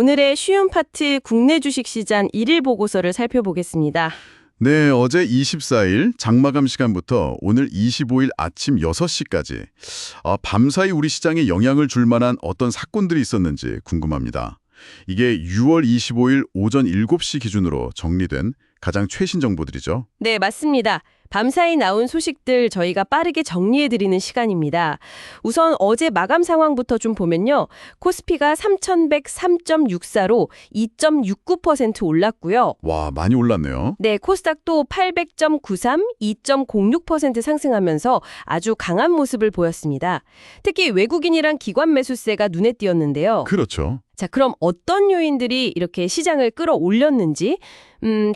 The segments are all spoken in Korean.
오늘의 쉬운 파트 국내 주식시장 1일 보고서를 살펴보겠습니다. 네, 어제 24일 장마감 시간부터 오늘 25일 아침 6시까지 밤사이 우리 시장에 영향을 줄 만한 어떤 사건들이 있었는지 궁금합니다. 이게 6월 25일 오전 7시 기준으로 정리된 가장 최신 정보들이죠. 네, 맞습니다. 밤사이 나온 소식들 저희가 빠르게 정리해드리는 시간입니다. 우선 어제 마감 상황부터 좀 보면요. 코스피가 3,103.64로 2.69% 올랐고요. 와, 많이 올랐네요. 네, 코스닥도 800.93, 2.06% 상승하면서 아주 강한 모습을 보였습니다. 특히 외국인이랑 기관 매수세가 눈에 띄었는데요. 그렇죠. 자, 그럼 어떤 요인들이 이렇게 시장을 끌어올렸는지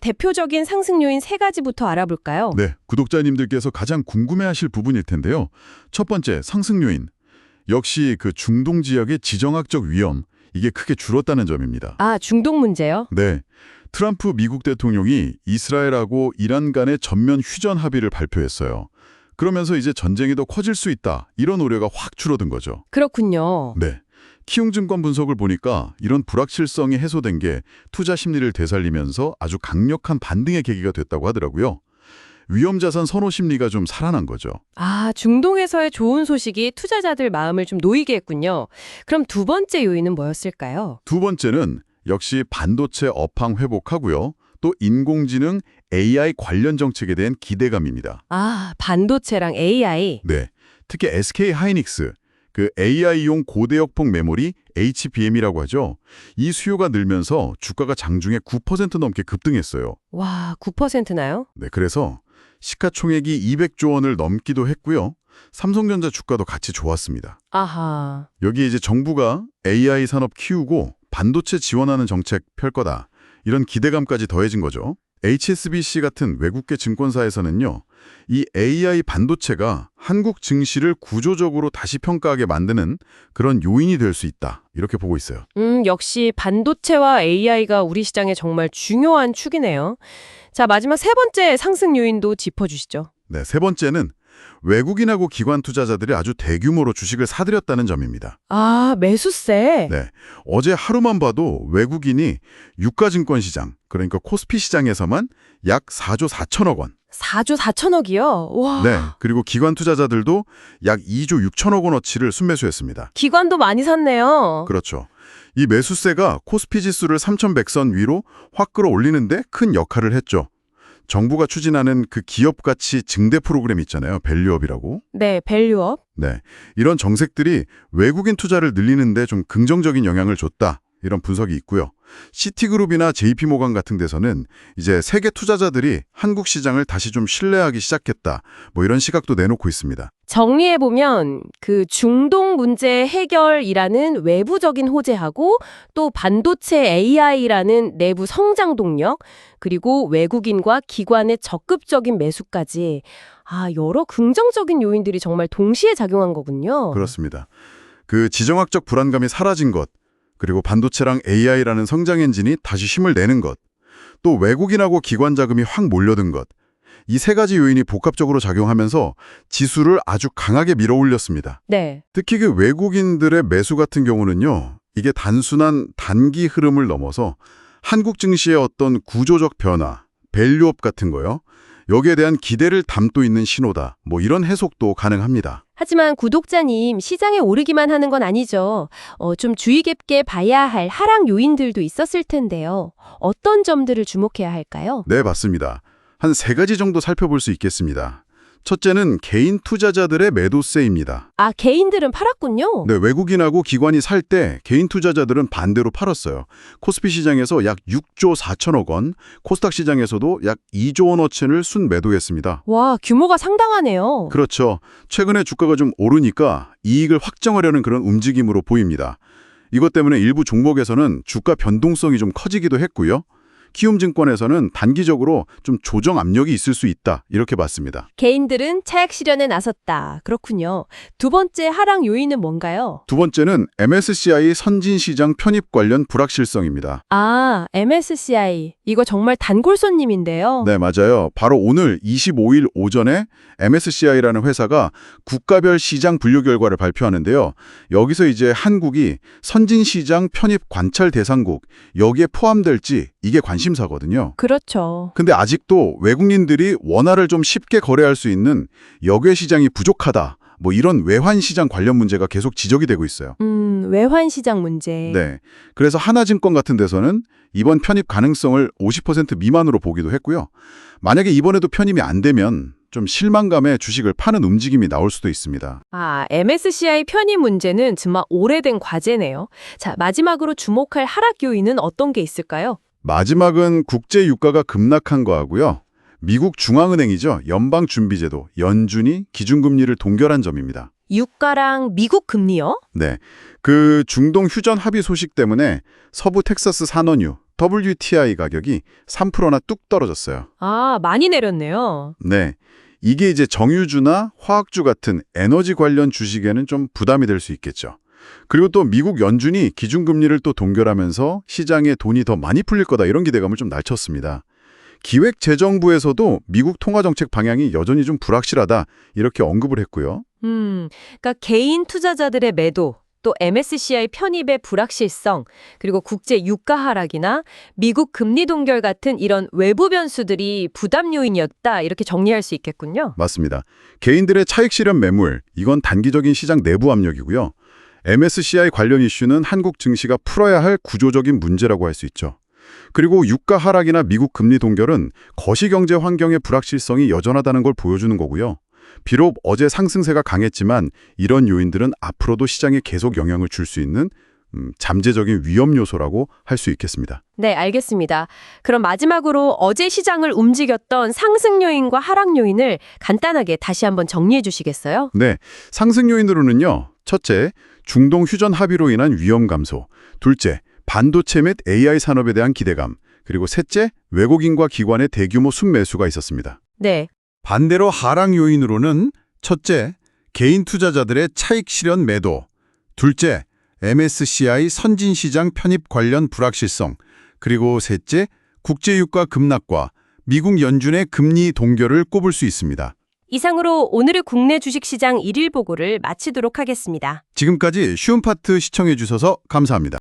대표적인 상승 요인 3가지부터 알아볼까요? 네, 구독자님들께서 가장 궁금해하실 부분일 텐데요. 첫 번째, 상승 요인. 역시 그 중동 지역의 지정학적 위험, 이게 크게 줄었다는 점입니다. 아, 중동 문제요? 네, 트럼프 미국 대통령이 이스라엘하고 이란 간의 전면 휴전 합의를 발표했어요. 그러면서 이제 전쟁이 더 커질 수 있다, 이런 우려가 확 줄어든 거죠. 그렇군요. 네, 키움증권 분석을 보니까 이런 불확실성이 해소된 게 투자 심리를 되살리면서 아주 강력한 반등의 계기가 됐다고 하더라고요. 위험자산 선호 심리가 좀 살아난 거죠. 아, 중동에서의 좋은 소식이 투자자들 마음을 좀 놓이게 했군요. 그럼 두 번째 요인은 뭐였을까요? 두 번째는 역시 반도체 업황 회복하고요. 또 인공지능 AI 관련 정책에 대한 기대감입니다. 아, 반도체랑 AI. 네, 특히 SK 하이닉스, 그 AI용 고대역폭 메모리 HBM이라고 하죠. 이 수요가 늘면서 주가가 장중에 9% 넘게 급등했어요. 와, 9%나요? 네, 그래서 시가총액이 200조 원을 넘기도 했고요. 삼성전자 주가도 같이 좋았습니다. 아하. 여기 이제 정부가 AI 산업 키우고 반도체 지원하는 정책 펼 거다, 이런 기대감까지 더해진 거죠. HSBC 같은 외국계 증권사에서는요, 이 AI 반도체가 한국 증시를 구조적으로 다시 평가하게 만드는 그런 요인이 될 수 있다, 이렇게 보고 있어요. 역시 반도체와 AI가 우리 시장에 정말 중요한 축이네요. 자, 마지막 세 번째 상승 요인도 짚어주시죠. 네, 세 번째는 외국인하고 기관 투자자들이 아주 대규모로 주식을 사들였다는 점입니다. 아, 매수세. 네, 어제 하루만 봐도 외국인이 유가증권 시장, 그러니까 코스피 시장에서만 약 4조 4천억 원. 4조 4천억이요? 와. 네, 그리고 기관 투자자들도 약 2조 6천억 원어치를 순매수했습니다. 기관도 많이 샀네요. 그렇죠. 이 매수세가 코스피 지수를 3,100선 위로 확 끌어올리는데 큰 역할을 했죠. 정부가 추진하는 그 기업 가치 증대 프로그램 있잖아요. 밸류업이라고. 네, 밸류업. 네, 이런 정책들이 외국인 투자를 늘리는데 좀 긍정적인 영향을 줬다, 이런 분석이 있고요. 시티그룹이나 JP모건 같은 데서는 이제 세계 투자자들이 한국 시장을 다시 좀 신뢰하기 시작했다, 뭐 이런 시각도 내놓고 있습니다. 정리해보면 그 중동 문제 해결이라는 외부적인 호재하고 또 반도체 AI라는 내부 성장 동력, 그리고 외국인과 기관의 적극적인 매수까지 여러 긍정적인 요인들이 정말 동시에 작용한 거군요. 그렇습니다. 그 지정학적 불안감이 사라진 것, 그리고 반도체랑 AI라는 성장 엔진이 다시 힘을 내는 것, 또 외국인하고 기관 자금이 확 몰려든 것, 이 세 가지 요인이 복합적으로 작용하면서 지수를 아주 강하게 밀어올렸습니다. 네. 특히 그 외국인들의 매수 같은 경우는요, 이게 단순한 단기 흐름을 넘어서 한국 증시의 어떤 구조적 변화, 밸류업 같은 거요, 여기에 대한 기대를 담고 있는 신호다, 뭐 이런 해석도 가능합니다. 하지만 구독자님, 시장에 오르기만 하는 건 아니죠. 좀 주의 깊게 봐야 할 하락 요인들도 있었을 텐데요. 어떤 점들을 주목해야 할까요? 네, 맞습니다. 한 3가지 정도 살펴볼 수 있겠습니다. 첫째는 개인 투자자들의 매도세입니다. 아, 개인들은 팔았군요. 네, 외국인하고 기관이 살 때 개인 투자자들은 반대로 팔았어요. 코스피 시장에서 약 6조 4천억 원, 코스닥 시장에서도 약 2조 원어치를 순매도했습니다. 와, 규모가 상당하네요. 그렇죠. 최근에 주가가 좀 오르니까 이익을 확정하려는 그런 움직임으로 보입니다. 이것 때문에 일부 종목에서는 주가 변동성이 좀 커지기도 했고요. 키움증권에서는 단기적으로 좀 조정 압력이 있을 수 있다 이렇게 봤습니다. 개인들은 차익 실현에 나섰다. 그렇군요. 두 번째 하락 요인은 뭔가요? 두 번째는 MSCI 선진시장 편입 관련 불확실성입니다. 아, MSCI. 이거 정말 단골 손님인데요. 네, 맞아요. 바로 오늘 25일 오전에 MSCI라는 회사가 국가별 시장 분류 결과를 발표하는데요. 여기서 이제 한국이 선진시장 편입 관찰 대상국, 여기에 포함될지 이게 관심사거든요. 그렇죠. 근데 아직도 외국인들이 원화를 좀 쉽게 거래할 수 있는 역외 시장이 부족하다. 뭐 이런 외환 시장 관련 문제가 계속 지적이 되고 있어요. 외환 시장 문제. 네. 그래서 하나증권 같은 데서는 이번 편입 가능성을 50% 미만으로 보기도 했고요. 만약에 이번에도 편입이 안 되면 좀 실망감에 주식을 파는 움직임이 나올 수도 있습니다. 아, MSCI 편입 문제는 정말 오래된 과제네요. 자, 마지막으로 주목할 하락 요인은 어떤 게 있을까요? 마지막은 국제 유가가 급락한 거하고요. 미국 중앙은행이죠. 연방준비제도, 연준이 기준금리를 동결한 점입니다. 유가랑 미국 금리요? 네. 그 중동 휴전 합의 소식 때문에 서부 텍사스 산원유, WTI 가격이 3%나 뚝 떨어졌어요. 아, 많이 내렸네요. 네. 이게 이제 정유주나 화학주 같은 에너지 관련 주식에는 좀 부담이 될 수 있겠죠. 그리고 또 미국 연준이 기준금리를 또 동결하면서 시장에 돈이 더 많이 풀릴 거다 이런 기대감을 좀 낮췄습니다. 기획재정부에서도 미국 통화정책 방향이 여전히 좀 불확실하다 이렇게 언급을 했고요. 그러니까 개인 투자자들의 매도, 또 MSCI 편입의 불확실성, 그리고 국제 유가 하락이나 미국 금리 동결 같은 이런 외부 변수들이 부담 요인이었다 이렇게 정리할 수 있겠군요. 맞습니다. 개인들의 차익 실현 매물, 이건 단기적인 시장 내부 압력이고요. MSCI 관련 이슈는 한국 증시가 풀어야 할 구조적인 문제라고 할 수 있죠. 그리고 유가 하락이나 미국 금리 동결은 거시경제 환경의 불확실성이 여전하다는 걸 보여주는 거고요. 비록 어제 상승세가 강했지만 이런 요인들은 앞으로도 시장에 계속 영향을 줄 수 있는 잠재적인 위험 요소라고 할 수 있겠습니다. 네, 알겠습니다. 그럼 마지막으로 어제 시장을 움직였던 상승 요인과 하락 요인을 간단하게 다시 한번 정리해 주시겠어요? 네, 상승 요인으로는요. 첫째, 중동 휴전 합의로 인한 위험 감소. 둘째, 반도체 및 AI 산업에 대한 기대감. 그리고 셋째, 외국인과 기관의 대규모 순매수가 있었습니다. 네. 반대로 하락 요인으로는 첫째, 개인 투자자들의 차익 실현 매도. 둘째, MSCI 선진시장 편입 관련 불확실성. 그리고 셋째, 국제유가 급락과 미국 연준의 금리 동결을 꼽을 수 있습니다. 이상으로 오늘의 국내 주식시장 일일 보고를 마치도록 하겠습니다. 지금까지 쉬운 파트 시청해 주셔서 감사합니다.